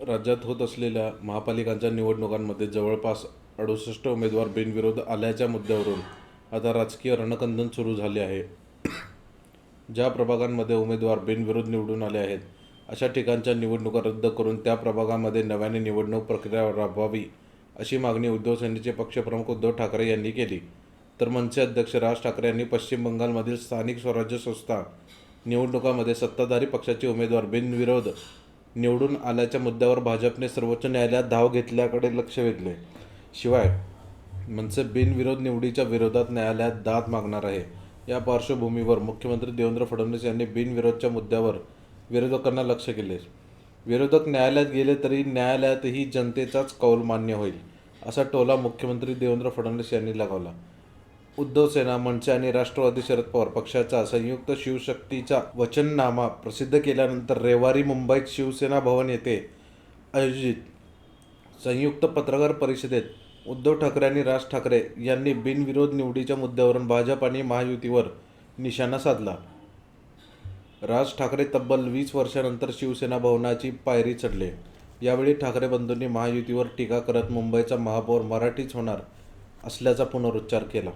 राज्यात होत असलेल्या महापालिकांच्या निवडणुकांमध्ये जवळपास 68 उमेदवार बिनविरोध आल्याच्या मुद्द्यावरून आता राजकीय रणकंदन सुरू झाले आहे. ज्या प्रभागांमध्ये उमेदवार बिनविरोध निवडून आले आहेत अशा ठिकाणच्या निवडणुका रद्द करून त्या प्रभागामध्ये नव्याने निवडणूक प्रक्रिया राबवावी अशी मागणी उद्धव सेनेचे पक्षप्रमुख उद्धव ठाकरे यांनी केली. तर मनसे अध्यक्ष राज ठाकरे यांनी पश्चिम बंगालमधील स्थानिक स्वराज्य संस्था निवडणुकांमध्ये सत्ताधारी पक्षाचे उमेदवार बिनविरोध निवडून आल्याच्या मुद्द्यावर भाजपने सर्वोच्च न्यायालयात धाव घेतल्याकडे लक्ष वेधले. शिवाय मनसे बिनविरोध निवडीच्या विरोधात न्यायालयात दाद मागणार आहे. या पार्श्वभूमीवर मुख्यमंत्री देवेंद्र फडणवीस यांनी बिनविरोधच्या मुद्द्यावर विरोधकांना लक्ष्य केले. विरोधक न्यायालयात गेले तरी न्यायालयातही जनतेचाच कौल मान्य होईल असा टोला मुख्यमंत्री देवेंद्र फडणवीस यांनी लगावला. उद्धव सेना, मनसे आणि राष्ट्रवादी शरद पवार पक्षाचा संयुक्त शिवशक्तीचा वचननामा प्रसिद्ध केल्यानंतर रविवारी मुंबईत शिवसेना भवन येथे आयोजित संयुक्त पत्रकार परिषदेत उद्धव ठाकरे आणि राज ठाकरे यांनी बिनविरोध निवडीच्या मुद्द्यावरून भाजप आणि महायुतीवर निशाणा साधला. राज ठाकरे तब्बल 20 वर्षांनंतर शिवसेना भवनाची पायरी चढले. यावेळी ठाकरे बंधूंनी महायुतीवर टीका करत मुंबईचा महापौर मराठीच होणार असल्याचा पुनरुच्चार केला.